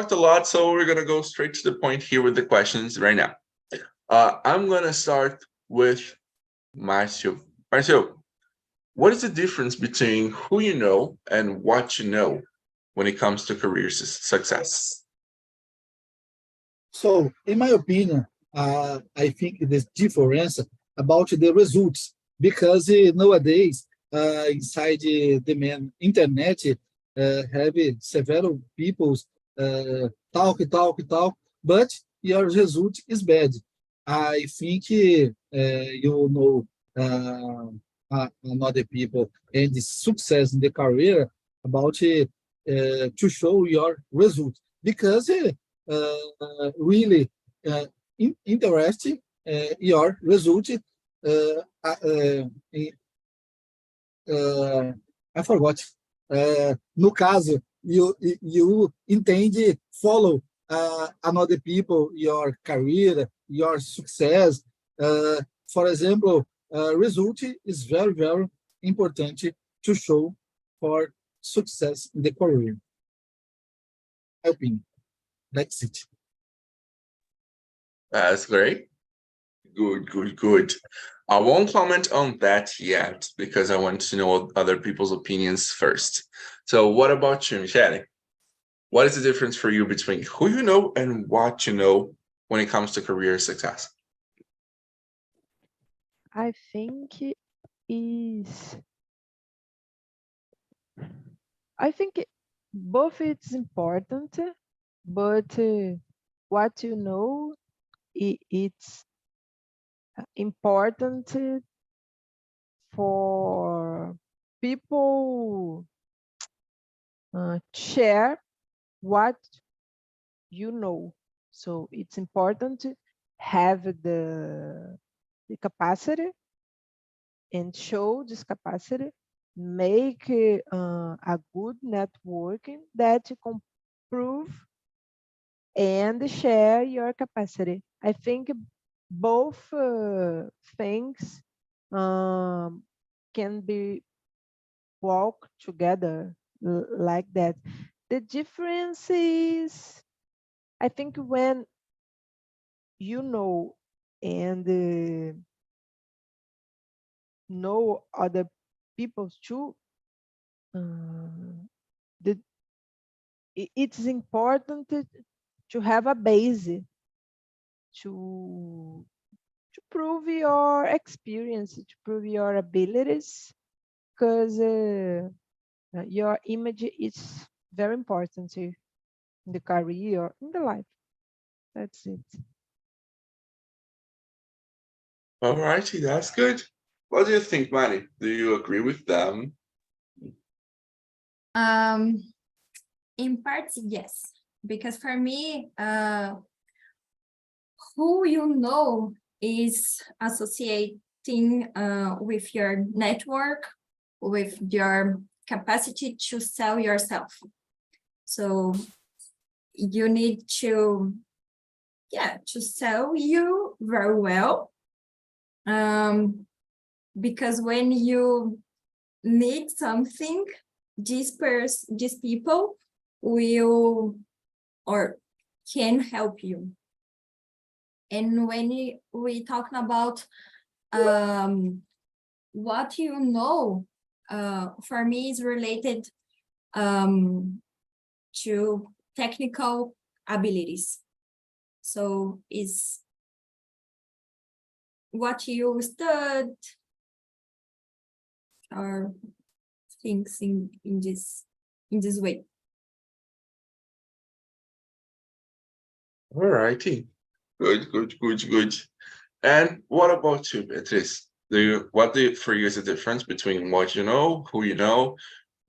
talked a lot, so we're gonna go straight to the point here with the questions right now. I'm gonna start with Marcio. Marcio, what is the difference between who you know and what you know when it comes to career success? So, in my opinion, I think the difference about the results, because nowadays, inside the main internet, have several people talk, but your result is bad. I think you know another people and the success in the career about to show your result, because really interesting your result. Uh, uh, I forgot. No caso, you entende, follow another people, your career, your success. For example, result is very, very important to show for success in the career. My opinion. That's it. That's great. Good. I won't comment on that yet because I want to know other people's opinions first. So what about you, Michele? What is the difference for you between who you know and what you know when it comes to career success? I think both it's important, but what you know, it's important for people share what you know. So it's important to have the capacity and show this capacity, make a good networking that you can prove and share your capacity. I think both things can be walk together like that. The difference is, I think, when you know and know other people too, it's important to have a base to prove your experience, to prove your abilities, because your image is very important in the career, in the life. That's it. All righty, that's good. What do you think, Manny? Do you agree with them? In part, yes, because for me, who you know is associating with your network, with your capacity to sell yourself. So you need to sell you very well, because when you need something, these people will or can help you. And when we talking about what you know, for me is related to technical abilities. So is what you studied or things in this way. All righty. Good. And what about you, Beatriz? For you is the difference between what you know, who you know?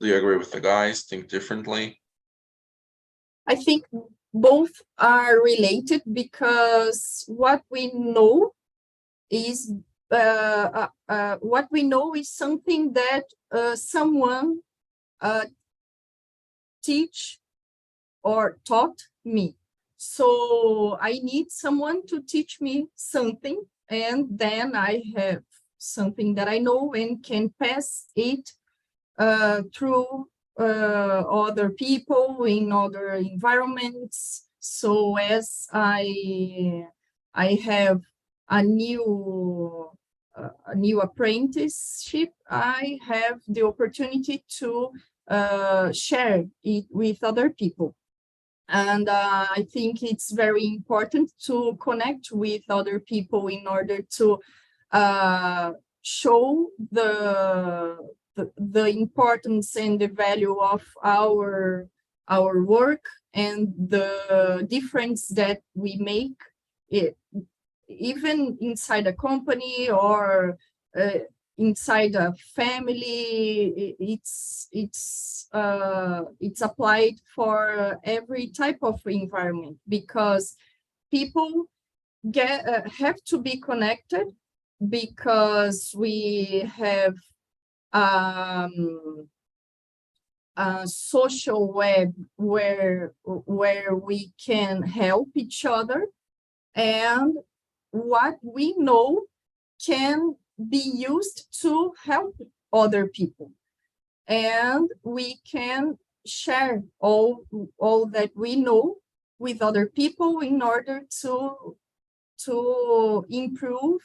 Do you agree with the guys? Think differently? I think both are related, because what we know is something that someone teach or taught me. So I need someone to teach me something, and then I have something that I know and can pass it through other people in other environments. So as I have a new apprenticeship, I have the opportunity to share it with other people. And I think it's very important to connect with other people in order to show the importance and the value of our work and the difference that we make, even inside a company or inside a family. It's applied for every type of environment, because people have to be connected, because we have a social web where we can help each other, and what we know can be used to help other people, and we can share all that we know with other people in order to improve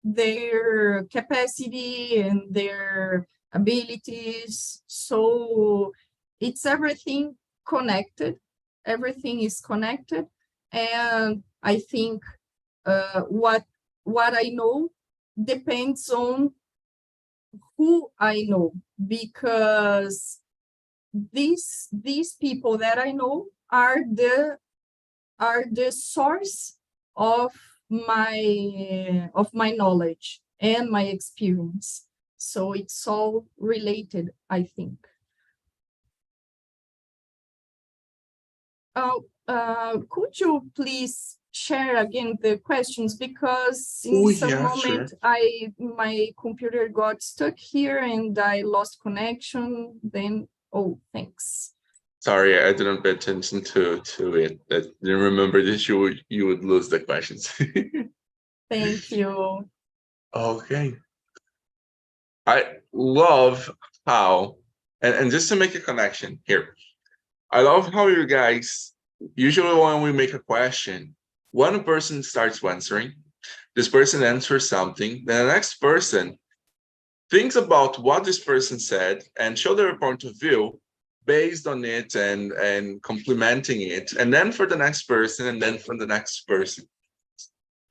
their capacity and their abilities. So it's everything connected. Everything is connected, and I think what I know depends on who I know, because these people that I know are the source of my knowledge and my experience. So it's all related, I think. Could you please share again the questions, because in some moment my computer got stuck here and I lost connection. Then thanks. Sorry, I didn't pay attention to it. I didn't remember that you would lose the questions. Thank you. Okay. I love how, and just to make a connection here, I love how you guys, usually when we make a question, one person starts answering, this person answers something, then the next person thinks about what this person said and show their point of view based on it and complementing it, and then for the next person, and then for the next person.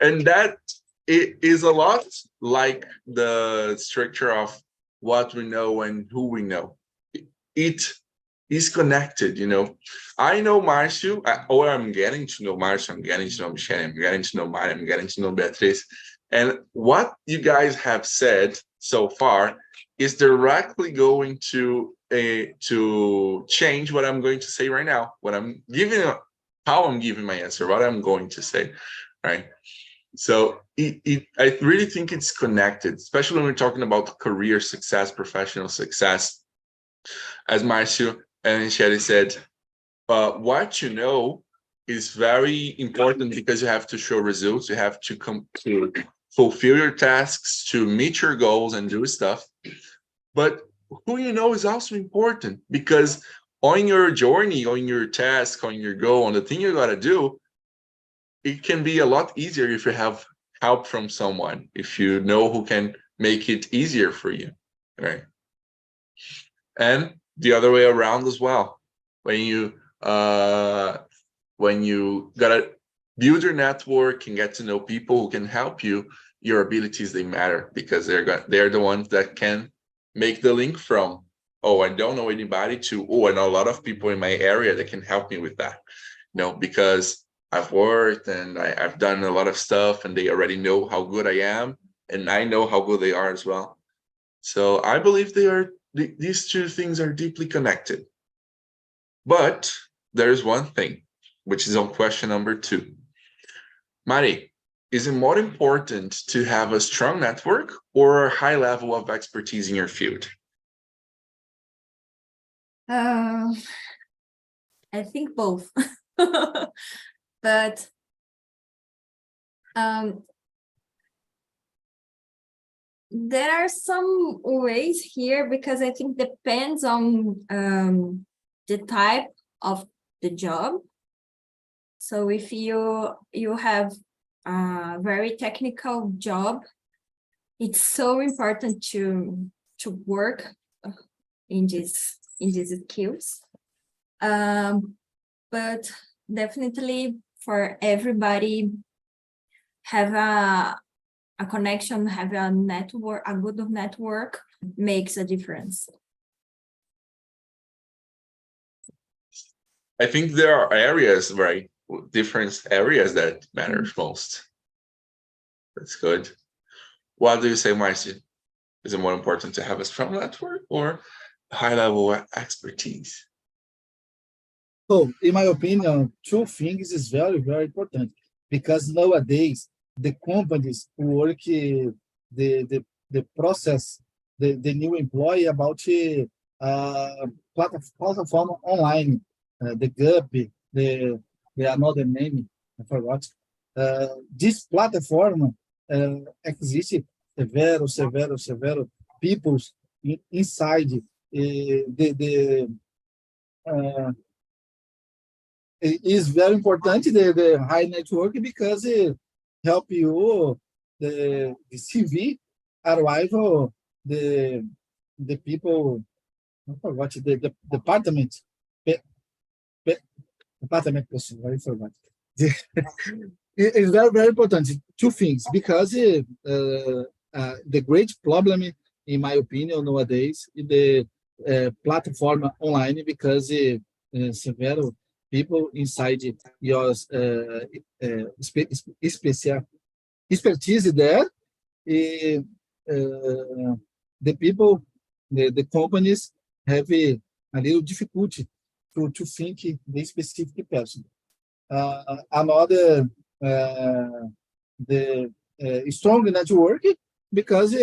And that it is a lot like the structure of what we know and who we know. It is connected, you know. I know Marcio, or I'm getting to know Marcio, I'm getting to know Michelle, I'm getting to know Mari, I'm getting to know Beatriz. And what you guys have said so far is directly going to change what I'm going to say right now, what I'm giving, how I'm giving my answer, what I'm going to say, right? So I really think it's connected, especially when we're talking about career success, professional success. As Marcio and Sherry said, what you know is very important, because you have to show results, you have to come to fulfill your tasks, to meet your goals and do stuff. But who you know is also important, because on your journey, on your task, on your goal, on the thing you gotta do, it can be a lot easier if you have help from someone, if you know who can make it easier for you, right? And the other way around as well. When you gotta build your network and get to know people who can help you, your abilities, they matter, because they're the ones that can make the link from, oh, I don't know anybody, to, oh, I know a lot of people in my area that can help me with that. You know, because I've worked and I've done a lot of stuff, and they already know how good I am, and I know how good they are as well. So I believe these two things are deeply connected. But there's one thing, which is on question number 2. Mari, is it more important to have a strong network or a high level of expertise in your field? I think both. But There are some ways here because I think depends on the type of the job. So if you have a very technical job, it's so important to work in these skills. But definitely for everybody, have a connection, have a network, a good network makes a difference. I think there are areas, right? Different areas that matters most. That's good. What do you say, Marcy? Is it more important to have a strong network or high level expertise? So, in my opinion, two things is very, very important because nowadays the companies work the process, the new employee about platform online, the GUP, the another name, I forgot. This platform exists several people inside the it is very important the high network because it help you the CV arrival the people I forgot the department department person I forgot. It's very very important two things because the great problem in my opinion nowadays is the platform online because several people inside your expertise there, the people, the companies have a little difficulty to think the specific person. Another, the strong network because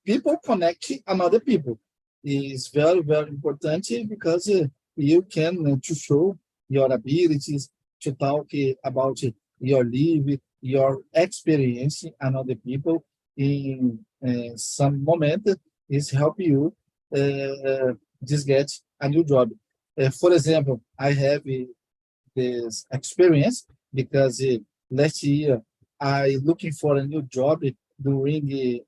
people connect another people is very, very important because you can to show your abilities, to talk about your life, your experience, and other people in some moment is help you just get a new job. For example, I have this experience because last year I looking for a new job during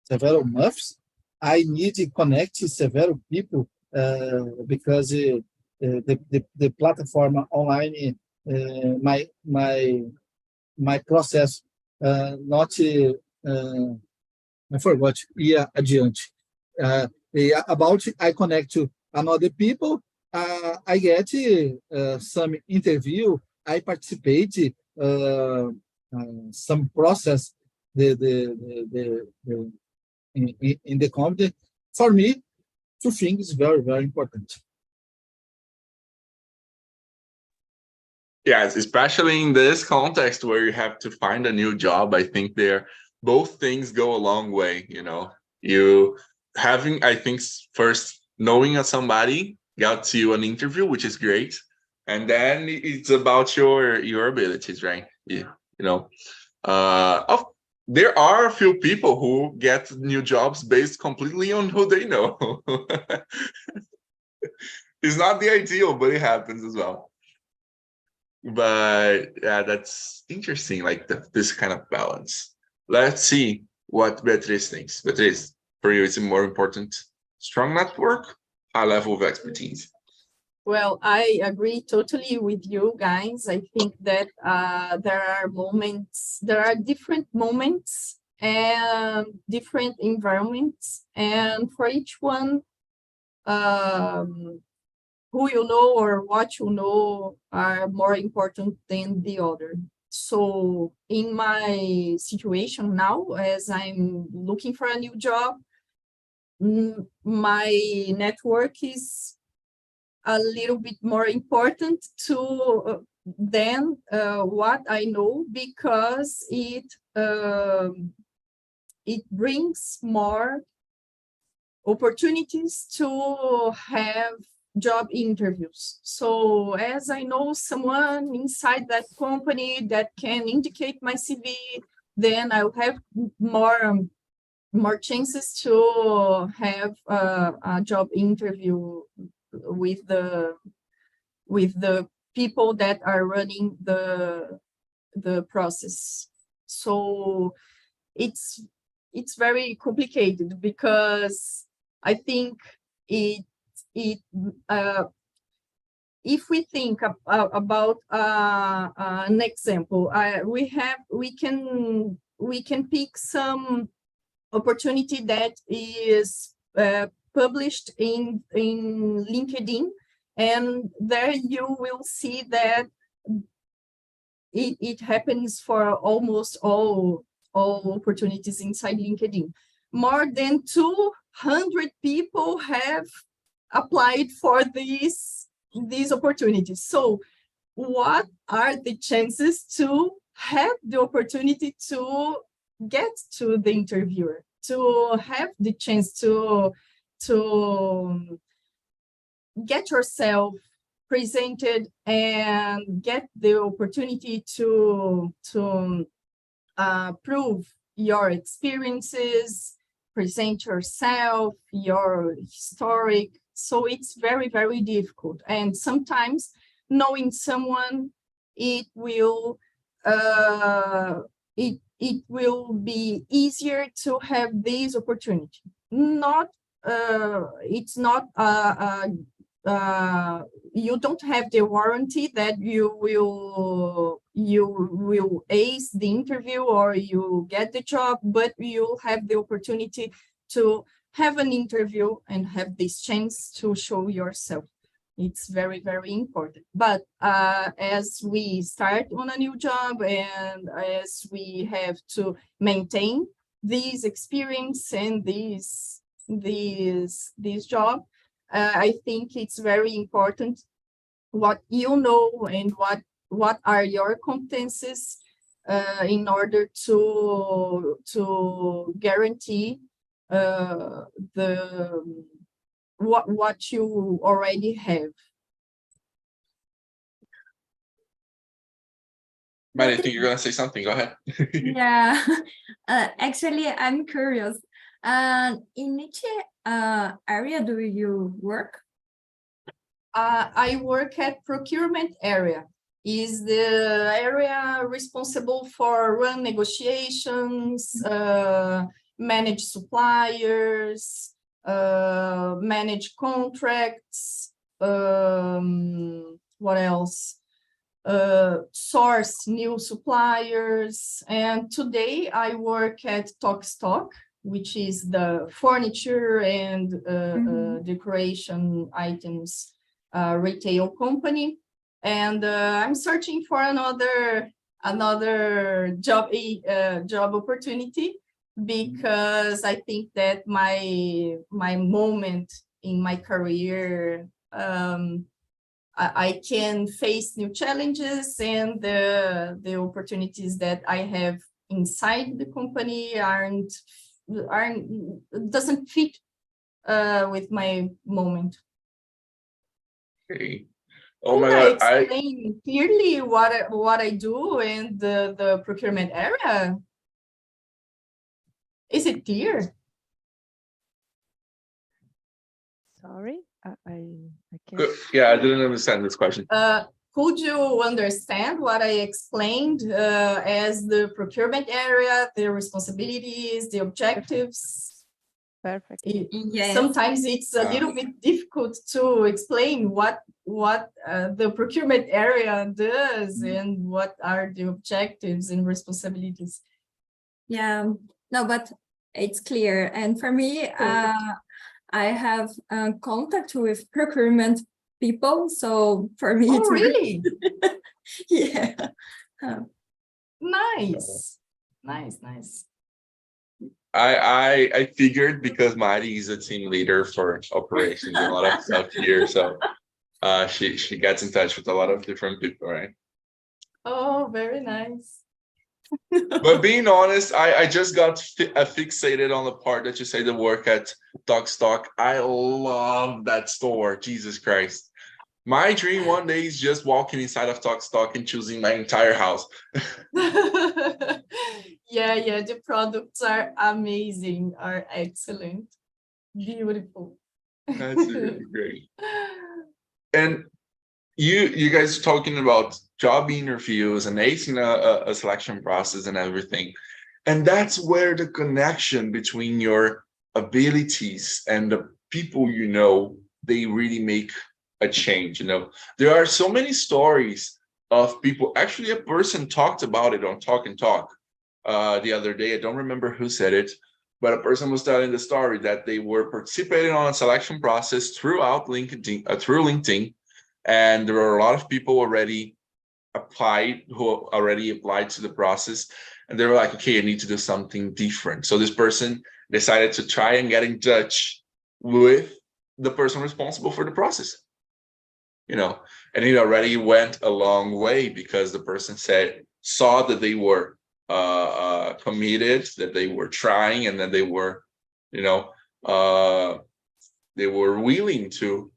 several months. I need to connect several people because the platform online my process not I forgot adiante about I connect to another people I get some interview I participate some process in the company. For me, two things very, very important. Yes, especially in this context where you have to find a new job, I think both things go a long way, you know. You having, I think, first knowing somebody got you an interview, which is great. And then it's about your abilities, right? You know. There are a few people who get new jobs based completely on who they know. It's not the ideal, but it happens as well. But yeah, that's interesting, like this kind of balance. Let's see what Beatriz thinks. Beatriz, for you, it's more important strong network, high level of expertise. Well, I agree totally with you guys. I think that there are different moments and different environments, and for each one, who you know or what you know are more important than the other. So in my situation now, as I'm looking for a new job, my network is a little bit more important than what I know because it brings more opportunities to have job interviews. So as I know someone inside that company that can indicate my CV, then I'll have more chances to have a job interview with the people that are running the process. So it's very complicated because I think if we think about an example, we can pick some opportunity that is published in LinkedIn, and there you will see that it happens for almost all opportunities inside LinkedIn. More than 200 people have applied for these opportunities. So what are the chances to have the opportunity to get to the interviewer, to have the chance to get yourself presented and get the opportunity to prove your experiences, present yourself, your historic. So it's very, very difficult. And sometimes knowing someone, it will be easier to have this opportunity. It's not you don't have the warranty that you will ace the interview or you get the job, but you'll have the opportunity to have an interview and have this chance to show yourself. It's very, very important. But as we start on a new job and as we have to maintain this experience and this job, I think it's very important what you know and what are your competencies in order to guarantee what you already have. Mary, I think you're going to say something. Go ahead. Yeah, actually, I'm curious. In which area do you work? I work at procurement area. Is the area responsible for run negotiations, manage suppliers, manage contracts, what else? Source new suppliers. And today I work at TALKNTALK, which is the furniture and decoration items retail company. And I'm searching for another job opportunity, because I think that my moment in my career, I can face new challenges, and the opportunities that I have inside the company doesn't fit with my moment. Okay. Oh Could my I God. explain clearly what I do in the procurement area? Is it clear? Sorry, I can't. Yeah, I didn't understand this question. Could you understand what I explained as the procurement area, the responsibilities, the objectives? Perfect. Yes. Sometimes it's a little bit difficult to explain what the procurement area does and what are the objectives and responsibilities. Yeah, no, but it's clear. And for me, I have contact with procurement people. So for me, it's really? Yeah. Nice. I figured, because Mari is a team leader for operations and a lot of stuff here, so she gets in touch with a lot of different people, right? Oh, very nice. But being honest, I just got fixated on the part that you say the work at TalkNTalk. I love that store. Jesus Christ. My dream one day is just walking inside of TalkNTalk and choosing my entire house. Yeah, the products are amazing, are excellent, beautiful. That's really great. And you guys talking about job interviews and acing a selection process and everything. And that's where the connection between your abilities and the people you know, they really make a change. You know, there are so many stories of people. Actually, a person talked about it on Talk and Talk the other day. I don't remember who said it, but a person was telling the story that they were participating on a selection process through LinkedIn, and there were a lot of people who already applied to the process, and they were like, okay, I need to do something different. So this person decided to try and get in touch with the person responsible for the process, you know, and it already went a long way because the person saw that they were committed, that they were trying, and that they were, you know, they were willing to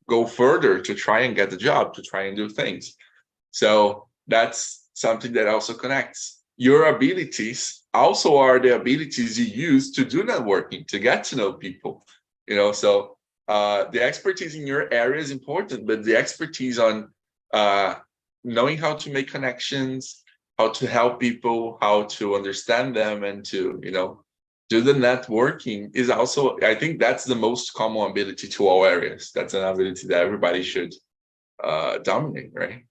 go further to try and get the job, to try and do things. So that's something that also connects. Your abilities also are the abilities you use to do networking, to get to know people, you know. So the expertise in your area is important, but the expertise on knowing how to make connections, how to help people, how to understand them, and to, you know, do the networking is also, I think that's the most common ability to all areas. That's an ability that everybody should dominate, right?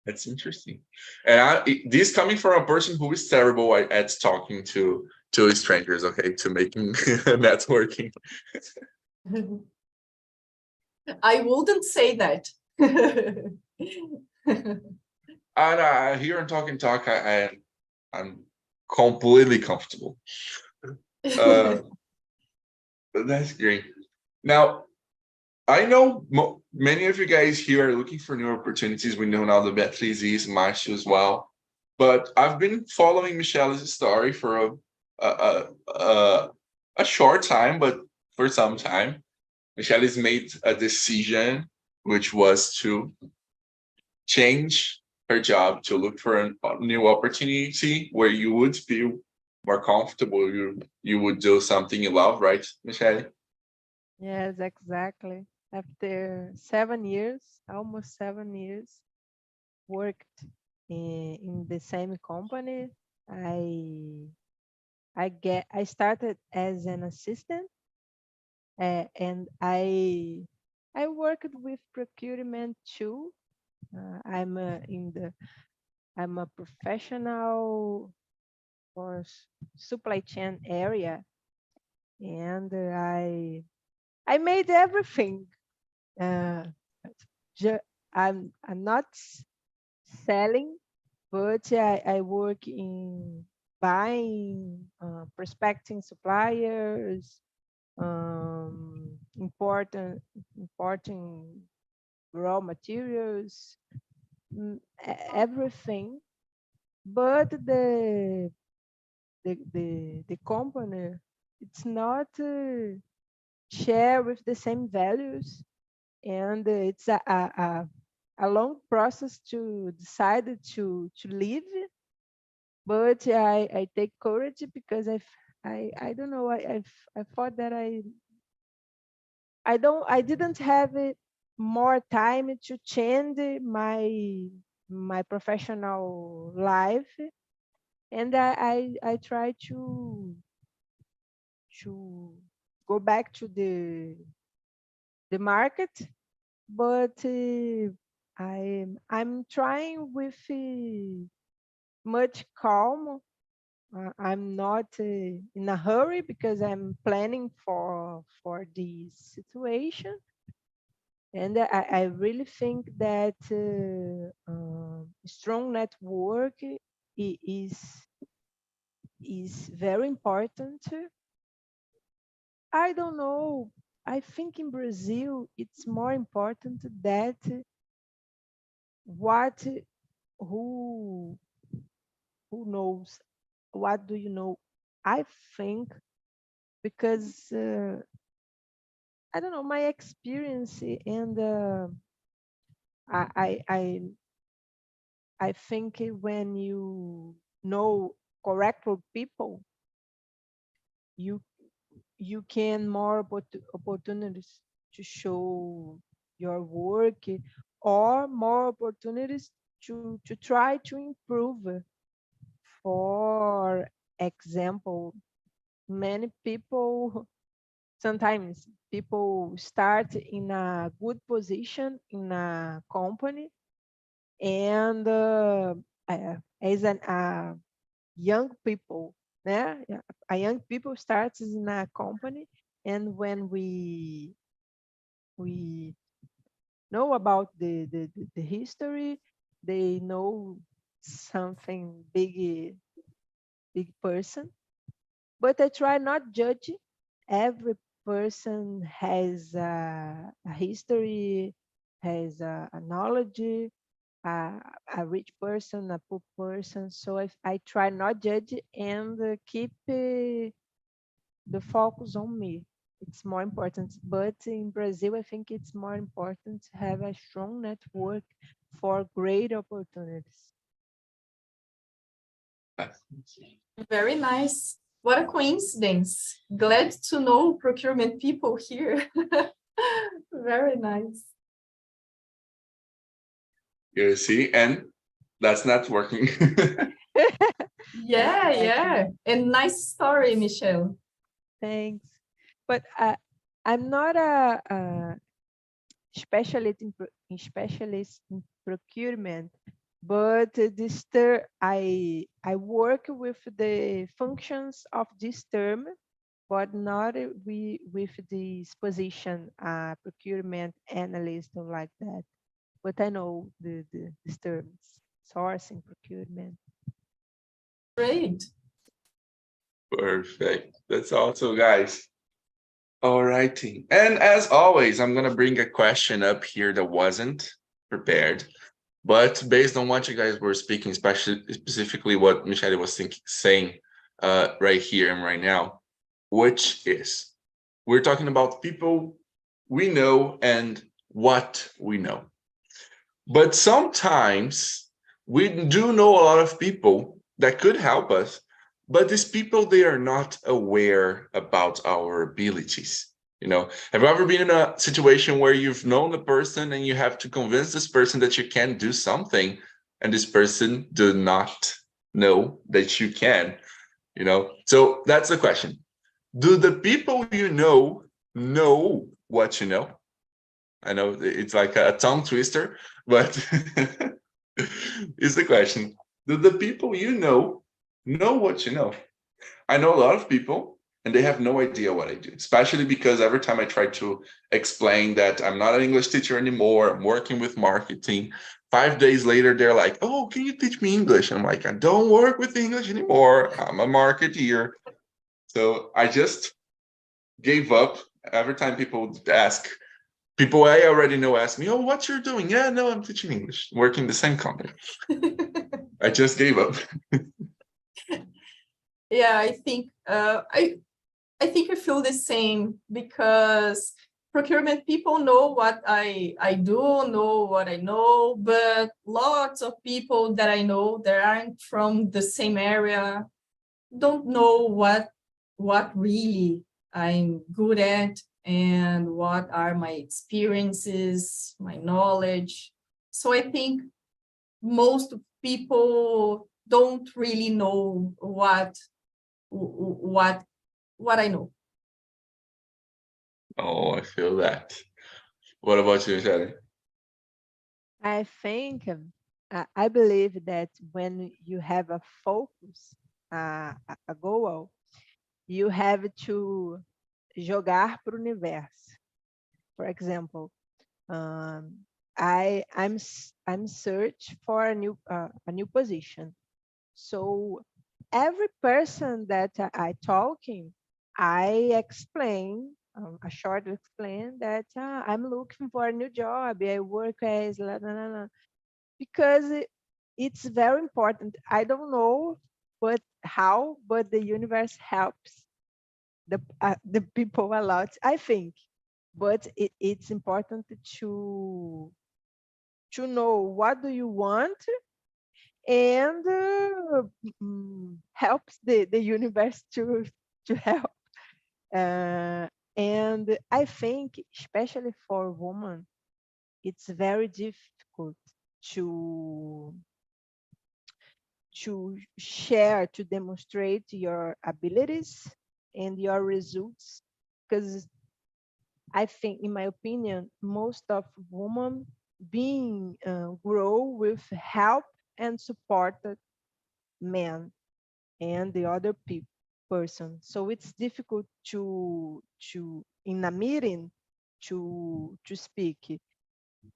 That's interesting. And this coming from a person who is terrible at talking to strangers, okay, to making networking. I wouldn't say that. And here on Talk and Talk, I'm completely comfortable. But that's great. Now, I know many of you guys here are looking for new opportunities. We know now that Beatriz is, Marcio as well. But I've been following Michelle's story for a short time, but for some time. Michelle has made a decision, which was to change her job to look for a new opportunity where you would feel more comfortable. You would do something you love, right, Michelle? Yes, exactly. After 7 years, almost 7 years, worked in the same company. I started as an assistant, and I worked with procurement too. I'm a professional for supply chain area, and I made everything. Uh, I'm not selling, but I work in buying, prospecting suppliers, importing raw materials, everything. But the company, it's not share with the same values, and it's a long process to decide to leave. But I take courage because I don't know, I thought that I didn't have more time to change my professional life, and I try to go back to the market, but I'm trying with much calm. I'm not in a hurry because I'm planning for this situation, and I really think that strong network is very important. I don't know. I think in Brazil it's more important that what who who knows. What do you know? I think because I don't know, my experience, and I, I I I think when you know correct people, you you can more opportunities to show your work, or more opportunities to try to improve. For example, many people, sometimes people start in a good position in a company, and as an young people, né? A young people starts in a company, and when we know about the history, they know something big person. But I try not judge. Every person has a history, has a knowledge, a rich person, a poor person. So I try not judge, and keep the focus on me. It's more important. But in Brazil, I think it's more important to have a strong network for great opportunities. Very nice. What a coincidence. Glad to know procurement people here. Very nice. You see, and that's not working. Yeah, yeah. And nice story, Michelle. Thanks. But I'm not a specialist in procurement, but I work with the functions of this term, but not with this position, procurement analyst or like that. But I know these terms, sourcing, procurement. Great. Perfect. That's also, guys. All righty. And as always, I'm going to bring a question up here that wasn't prepared. But based on what you guys were speaking, especially specifically what Michelle was saying right here and right now, which is we're talking about people we know and what we know. But sometimes we do know a lot of people that could help us, but these people, they are not aware about our abilities. Have you ever been in a situation where you've known the person and you have to convince this person that you can do something, and this person do not know that you can? So that's the question. Do the people you know what you know? I know it's like a tongue twister, but it's the question. Do the people you know what you know? I know a lot of people, and they have no idea what I do, especially because every time I try to explain that I'm not an English teacher anymore, I'm working with marketing, 5 days later, they're like, oh, can you teach me English? I'm like, I don't work with English anymore. I'm a marketeer. So I just gave up. Every time people I already know ask me, oh, what you're doing? Yeah, no, I'm teaching English, working the same company. I just gave up. Yeah, I think I think I feel the same, because procurement people know what I do, know what I know, but lots of people that I know that aren't from the same area don't know what really I'm good at and what are my experiences, my knowledge. So I think most people don't really know what I know. Oh, I feel that. What about you, Shadi? I think, I believe that when you have a focus, a goal, you have to jogar para o universo. For example, I'm search for a new position. So every person that I talking, I explain, a short explain that I'm looking for a new job. I work as la, la, la, la. Because it's very important. I don't know but how, but the universe helps the people a lot, I think. But it's important to know what do you want, and helps the universe to help. And I think, especially for women, it's very difficult to share, to demonstrate your abilities and your results, because I think, in my opinion, most of women being grow with help and supported men and the other person. So it's difficult in a meeting to speak.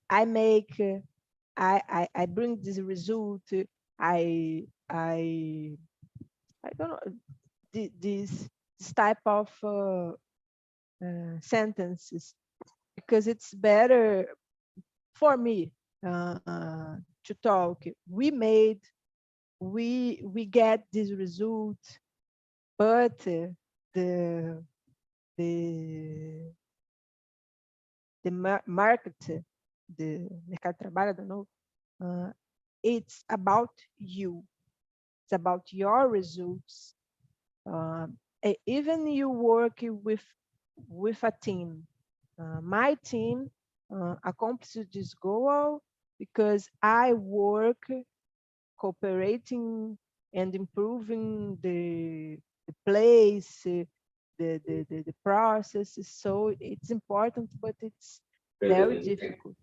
I make I bring this result. I I I don't know, this type of sentences, because it's better for me to talk. We get this result, but the the market, the mercado de trabalho, I don't know, it's about you. It's about your results. Even you work with a team. My team accomplished this goal because I work cooperating and improving the place, the processes. So it's important, but it's very difficult.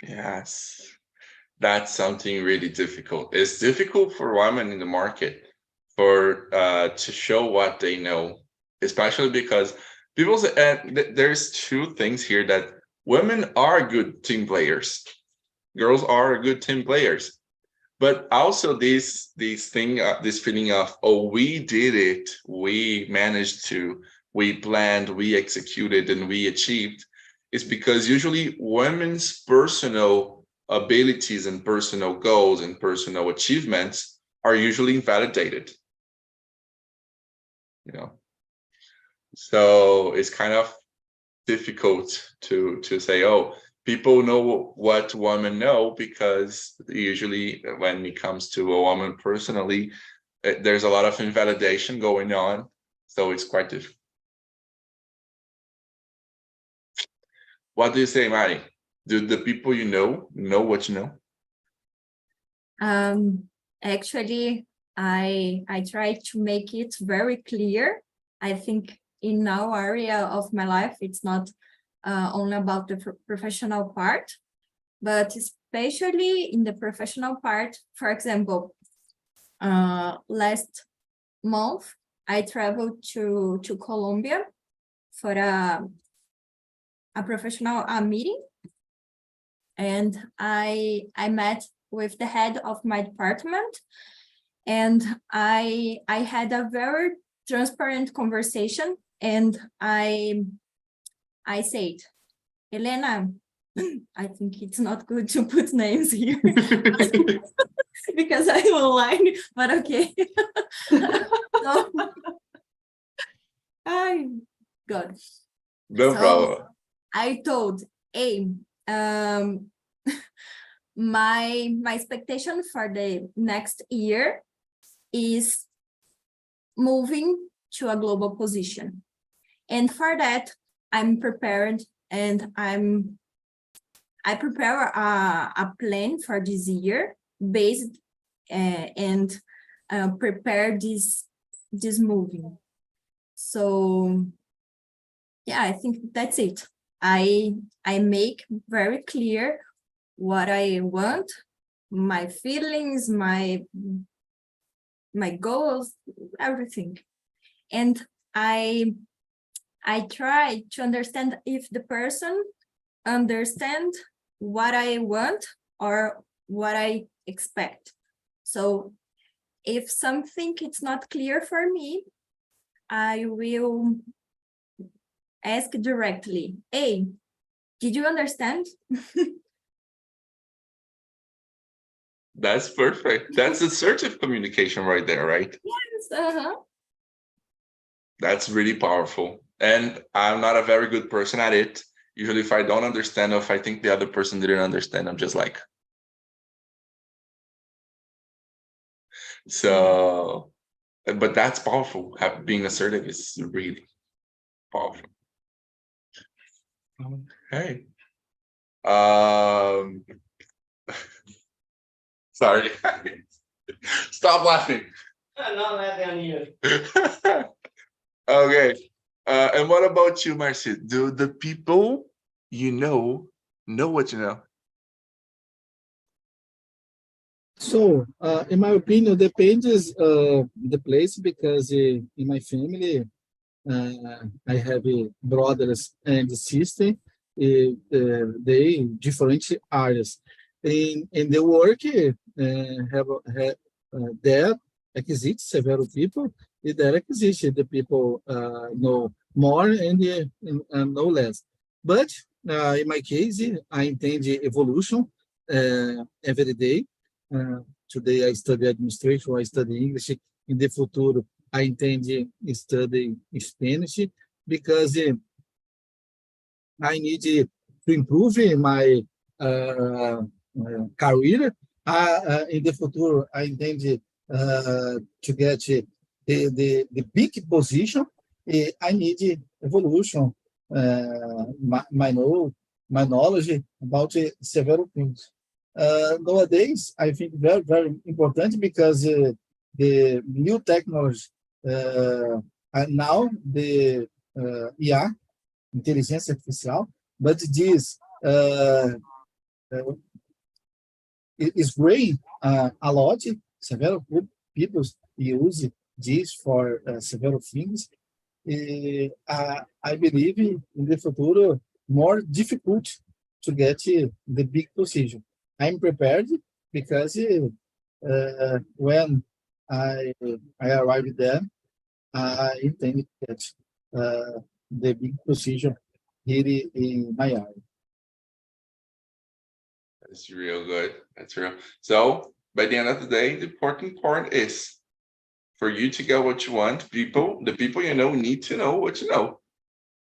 Yes, that's something really difficult. It's difficult for women in the market for to show what they know, especially because people say, there's two things here, that women are good team players, girls are good team players, but also this thing, this feeling of, oh, we did it, we managed to, we planned, we executed, and we achieved, is because usually women's personal abilities and personal goals and personal achievements are usually invalidated, you know. So it's kind of difficult to say, oh, people know what women know, because usually when it comes to a woman personally, there's a lot of invalidation going on. So it's quite difficult. What do you say, Mari? Do the people you know what you know? Actually, I try to make it very clear. I think in our area of my life, it's not only about the professional part, but especially in the professional part. For example, last month, I traveled to Colombia for a professional meeting, and I met with the head of my department, and I had a very transparent conversation, and I said, Elena, I think it's not good to put names here because I'm online, but okay. So, God. No problem. I told, hey, my expectation for the next year is moving to a global position, and for that I'm prepared, and I prepare a plan for this year based and prepare this moving. So yeah, I think that's it. I make very clear what I want, my feelings, my goals, everything. And I try to understand if the person understand what I want or what I expect. So if something is not clear for me, I will ask directly, hey, did you understand? That's perfect. That's assertive communication right there, right? Uh-huh. That's really powerful. And I'm not a very good person at it. Usually, if I don't understand or if I think the other person didn't understand, I'm just like, so, but that's powerful. Being assertive is really powerful. Hey. Sorry. Stop laughing. I'm not laughing on you. Okay. And what about you, Marcy? Do the people you know what you know? So, in my opinion, depends the place because in my family, I have brothers and sisters. They different areas. In the work, have there exists several people. There exists the people know more and know less. But in my case, I intend evolution every day. Today I study administration, I study English. In the future, I intend study Spanish because I need to improve my career. In the future, I intend to get the big position. I need evolution, my knowledge about several things. Nowadays, I think very, very important because the new technology and now the IA, inteligência artificial, but this is growing a lot. Several people use this for several things. I believe in the future more difficult to get the big position. I'm prepared because when I arrive there, I intend to get the big position here in my area. That's real good. That's real. So by the end of the day, the important part is for you to get what you want. The people you know need to know what you know.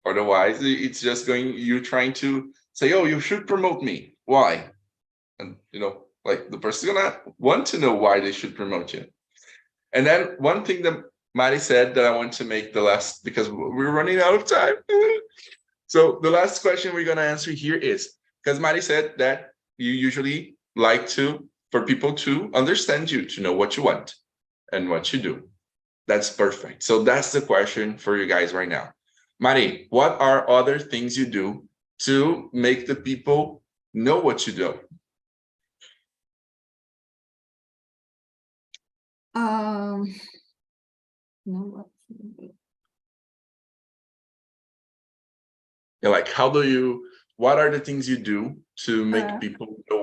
Otherwise, it's just you trying to say, oh, you should promote me. Why? And like the person's gonna want to know why they should promote you. And then one thing that Mari said that I want to make the last, because we're running out of time. So the last question we're gonna answer here is, because Mari said that you usually like for people to understand you, to know what you want and what you do. That's perfect. So that's the question for you guys right now. Mari, what are other things you do to make the people know what you do? No. Yeah, like what are the things you do to make people know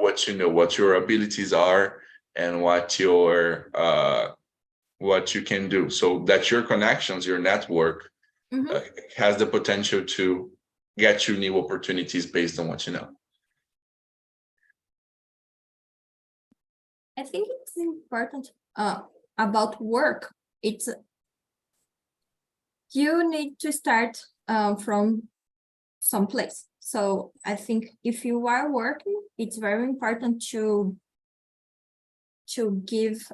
what your abilities are and what you can do, so that your connections, your network has the potential to get you new opportunities based on what you know. I think it's important about work. It's you need to start from some place. So I think if you are working, it's very important to give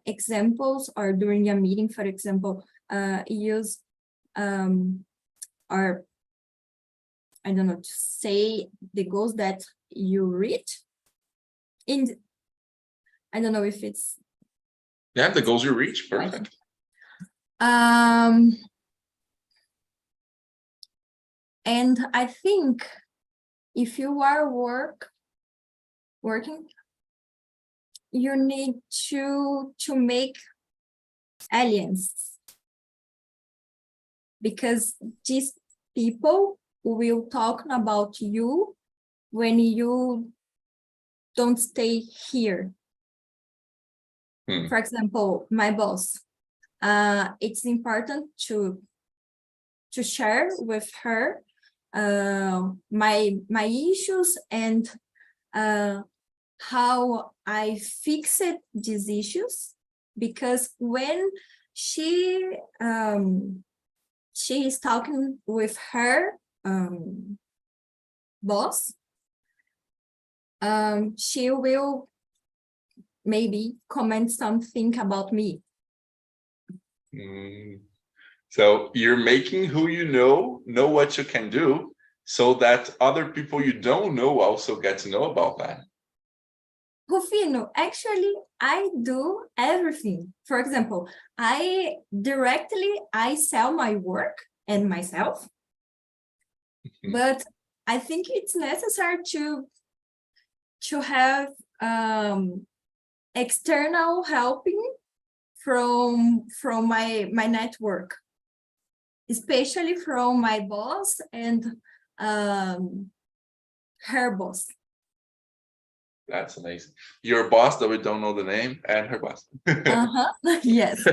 examples, or during a meeting, for example, use or I don't know, to say the goals that you reach. I don't know if it's the goals you reach. Perfect. And I think if you are working, you need to make alliances, because these people will talk about you when you don't stay here. For example, my boss, it's important to share with her my issues and how I fixed these issues, because when she is talking with her boss, she will maybe comment something about me. So you're making who you know what you can do, so that other people you don't know also get to know about that. Rufino, actually, I do everything. For example, I sell my work and myself, but I think it's necessary to have external helping from my network, especially from my boss and her boss. That's amazing. Your boss that we don't know the name, and her boss. Yes.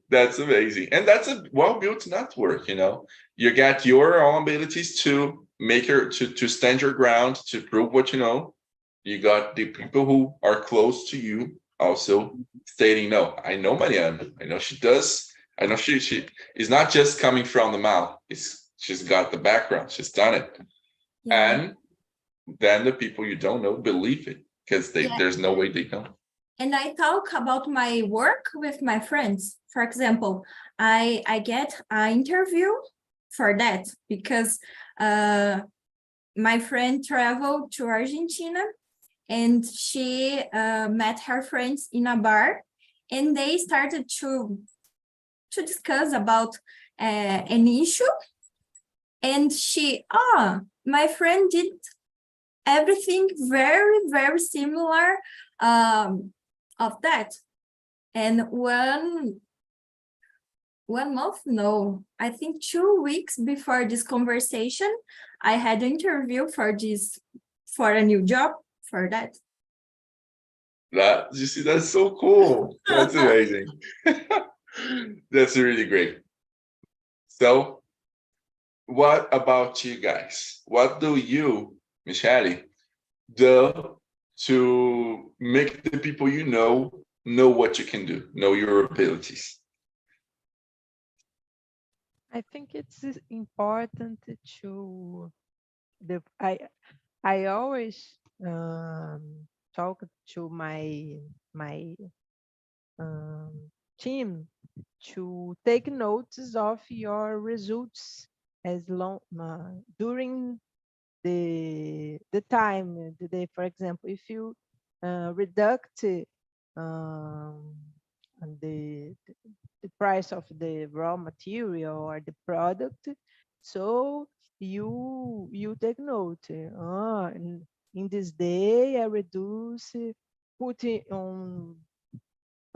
That's amazing. And that's a well-built network, you know. You get your own abilities to make your to stand your ground, to prove what you know. You got the people who are close to you also stating, no, I know Mariana. I know she does. I know she is not just coming from the mouth. She's got the background. She's done it. Yeah. And then the people you don't know believe it, because there's no way they don't. And I talk about my work with my friends. For example, I get an interview for that because my friend traveled to Argentina and she met her friends in a bar, and they started to discuss about an issue. And my friend did everything very, very similar of that. And one month, no, I think 2 weeks before this conversation, I had an interview for a new job for that. You see, that's so cool. That's amazing. That's really great. So what about you guys? What do you, Michelle, do to make the people you know what you can do, know your abilities? I think it's important to I always talk to my team to take notice of your results as long during the time the day. For example, if you reduct the price of the raw material or the product, so you take note. In this day I reduce put it on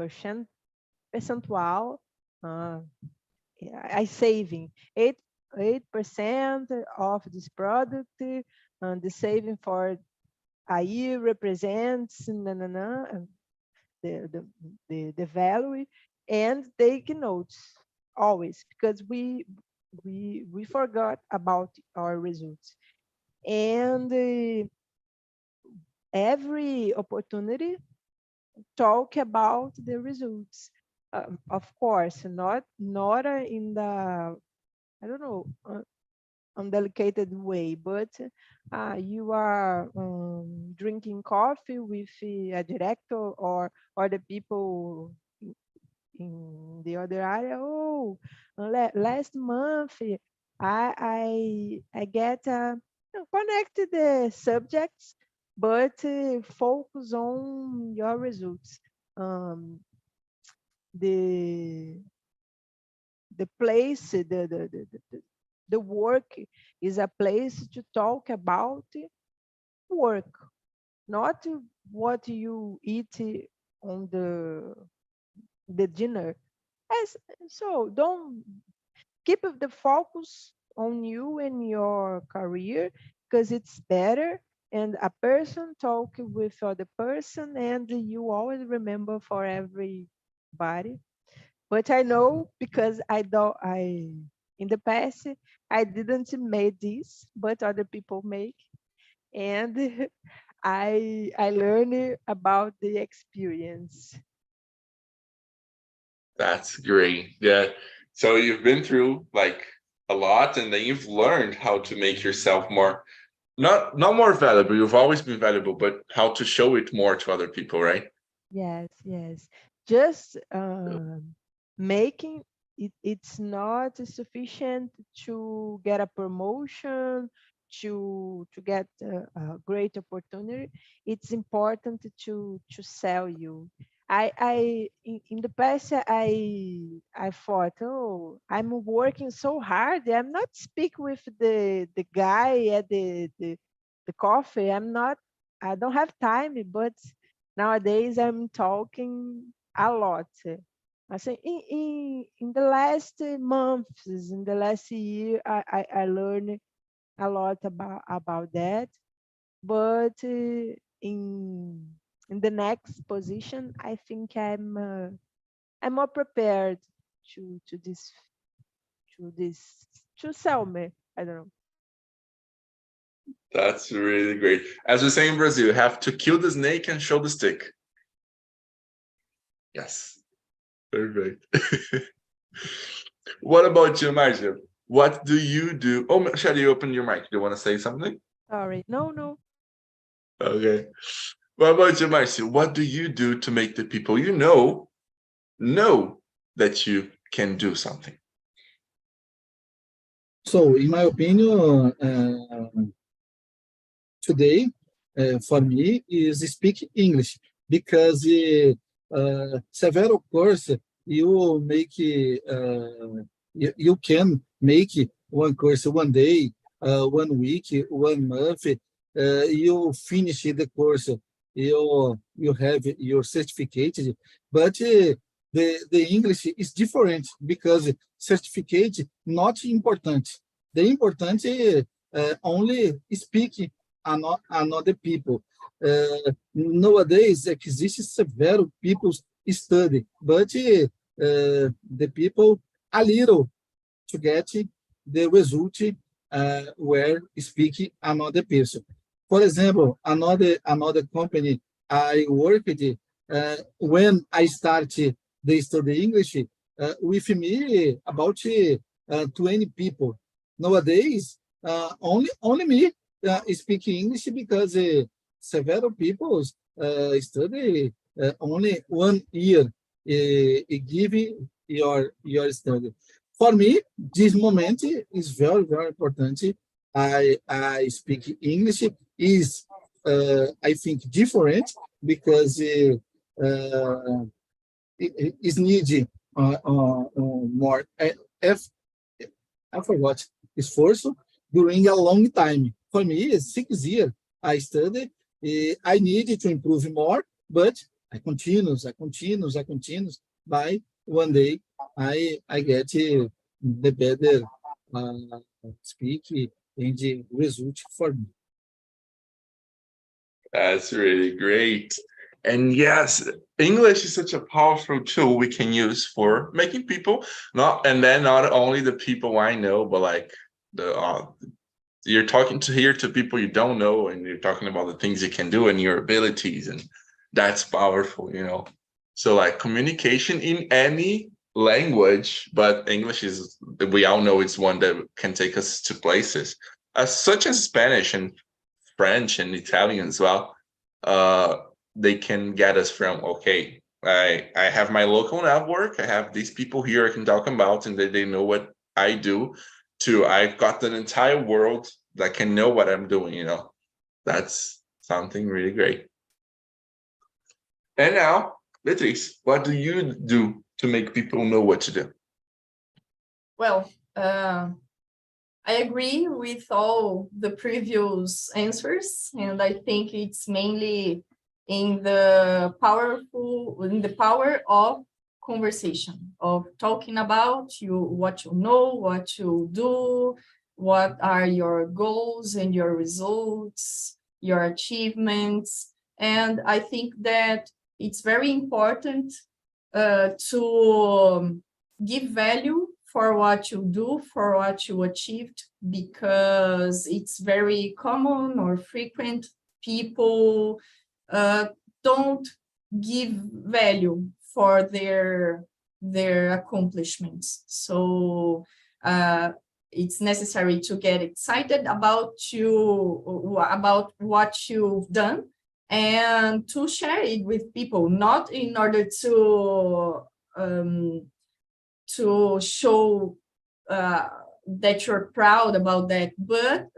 percentual I saving 8% of this product, the saving for a year represents the value, and take notes always, because we forgot about our results. And every opportunity talk about the results. Of course, not in the, I don't know, undelicate way, but you are drinking coffee with a director or the people in the other area. Oh, last month I get connect the subjects, but focus on your results. The place, the work is a place to talk about work, not what you eat on the dinner. So don't keep the focus on you and your career, because it's better. And a person talk with other person, and you always remember for everybody. But I know, because in the past I didn't make this, but other people make. and I learned about the experience. That's great. Yeah. So you've been through like a lot, and then you've learned how to make yourself more, not more valuable. You've always been valuable, but how to show it more to other people, right? Yes, yes. Just making it's not sufficient to get a promotion, to get a great opportunity. It's important to sell you. In the past I thought, oh, I'm working so hard. I'm not speak with the guy at the coffee. I don't have time, but nowadays I'm talking a lot. I say in the last months, in the last year, I learned a lot about that. But in the next position, I think I'm more prepared to this to sell me. I don't know. That's really great. As we say in Brazil, you have to kill the snake and show the stick. Yes. Perfect. What about you, Marcia? What do you do? Oh, Michelle, you open your mic. Do you want to say something? Sorry, no. Okay. What about you, Marcia? What do you do to make the people you know that you can do something? So, in my opinion, today, for me, is speak English because several courses you make you can make one course one day, 1 week, 1 month. You finish the course, you have your certificate, but the English is different because certificate not important. The important only speak another people. Nowadays exists several people study, but the people a little to get the result where speaking another person. For example, another company I worked when I started the study English with me about 20 people. Nowadays, only me speak English because several people study only 1 year. Give your study. For me, this moment is very important. I speak English is I think different because it is needed more. If I forgot esforço during a long time. For me, it's 6 years. I studied. I needed to improve more, but I continue. By one day, I get the better speak and the result for me. That's really great. And yes, English is such a powerful tool we can use for making people not only the people I know, but like the you're talking to people you don't know, and you're talking about the things you can do and your abilities, and that's powerful. So like communication in any language, but English is, we all know, it's one that can take us to places such as Spanish and French and Italian as well. They can get us from, okay, I have my local network, I have these people here I can talk about, and they know what I do, to I've got an entire world that can know what I'm doing. That's something really great. And now, Beatriz, what do you do to make people know what to do? Well, I agree with all the previous answers, and I think it's mainly in the power of conversation, of talking about what you know, what you do, what are your goals and your results, your achievements. And I think that it's very important to give value for what you do, for what you achieved, because it's very common or frequent. People don't give value for their accomplishments. So it's necessary to get excited about what you've done and to share it with people, not in order to show that you're proud about that, but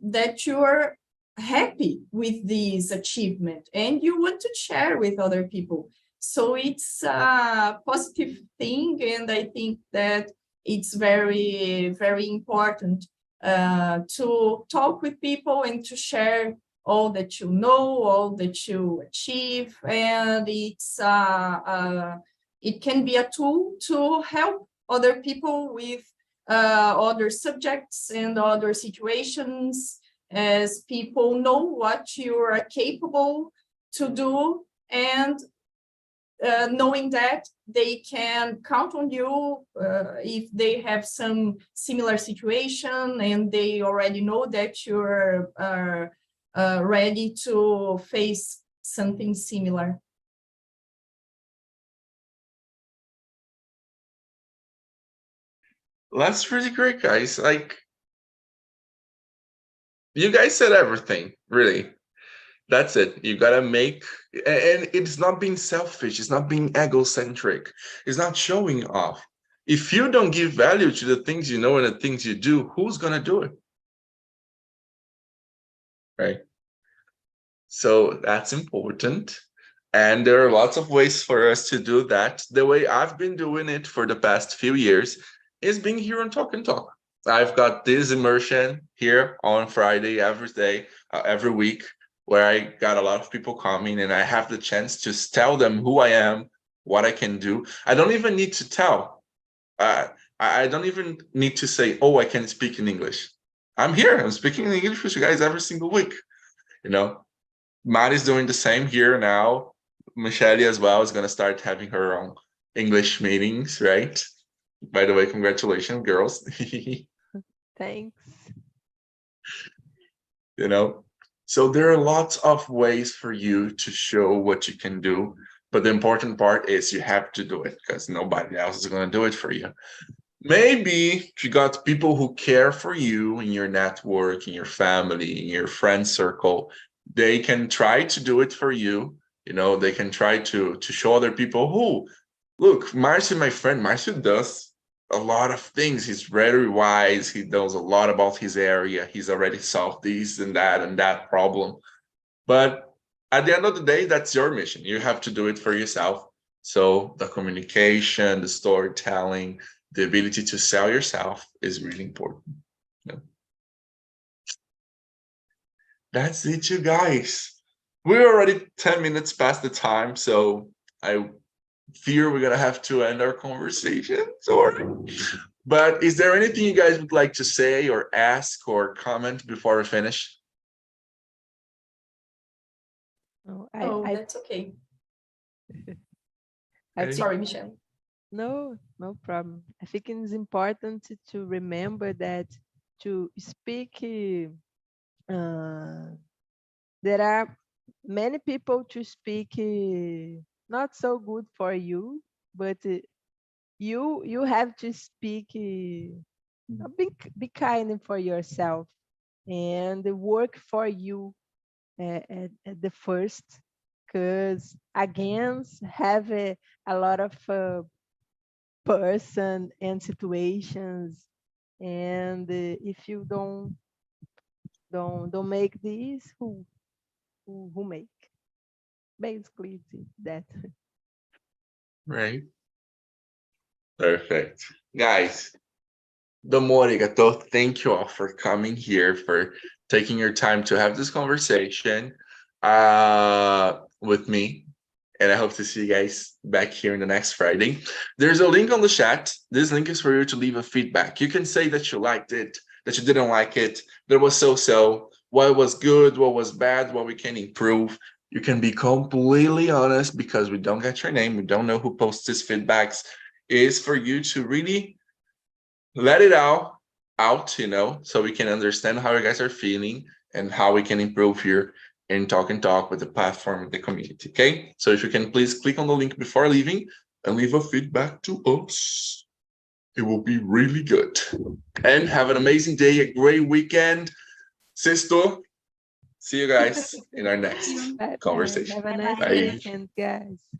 that you're happy with this achievement and you want to share with other people. So it's a positive thing, and I think that it's very, very important to talk with people and to share all that you know, all that you achieve, and it's it can be a tool to help other people with other subjects and other situations, as people know what you are capable to do, and knowing that they can count on you if they have some similar situation, and they already know that you're ready to face something similar. That's really great, guys. Like, you guys said everything, really. That's it. You gotta make, and it's not being selfish, it's not being egocentric, it's not showing off. If you don't give value to the things you know and the things you do, who's gonna do it? Right? So that's important. And there are lots of ways for us to do that. The way I've been doing it for the past few years is being here on Talk and Talk. I've got this immersion here on Friday every day, every week, where I got a lot of people coming and I have the chance to tell them who I am, what I can do. I don't even need to tell. I don't even need to say, oh, I can speak in English. I'm here. I'm speaking in English with you guys every single week. You know, Mari's doing the same here now. Michelle as well is going to start having her own English meetings, right? By the way, congratulations, girls. Thanks. You know, so there are lots of ways for you to show what you can do. But the important part is you have to do it, because nobody else is going to do it for you. Maybe if you got people who care for you in your network, in your family, in your friend circle, they can try to do it for you. You know, they can try to show other people, who, look, Marcio, my friend, Marcio does a lot of things. He's very wise. He knows a lot about his area. He's already solved this and that problem. But at the end of the day, that's your mission. You have to do it for yourself. So the communication, the storytelling, the ability to sell yourself is really important. Yeah. That's it, you guys. We're already 10 minutes past the time, so I fear we're gonna have to end our conversation. Sorry. But is there anything you guys would like to say or ask or comment before we finish? No, That's okay. I Sorry, Michelle. No problem. I think it's important to remember that to speak, there are many people to speak not so good for you, but you have to speak, be kind for yourself and work for you at the first, because again, have a lot of person and situations, and if you don't make these, who make? Basically, it's that. Right. Perfect. Guys, domo arigato. Thank you all for coming here, for taking your time to have this conversation with me. And I hope to see you guys back here in the next Friday. There's a link on the chat. This link is for you to leave a feedback. You can say that you liked it, that you didn't like it, there was so-so, what was good, what was bad, what we can improve. You can be completely honest, because we don't get your name. We don't know who posts these feedbacks. is for you to really let it out, so we can understand how you guys are feeling and how we can improve here in Talk and Talk with the platform and the community. Okay, so if you can please click on the link before leaving and leave a feedback to us, it will be really good. And have an amazing day, a great weekend. Sisto, see you guys in our next Bye-bye. conversation. Have a nice Bye. weekend, guys.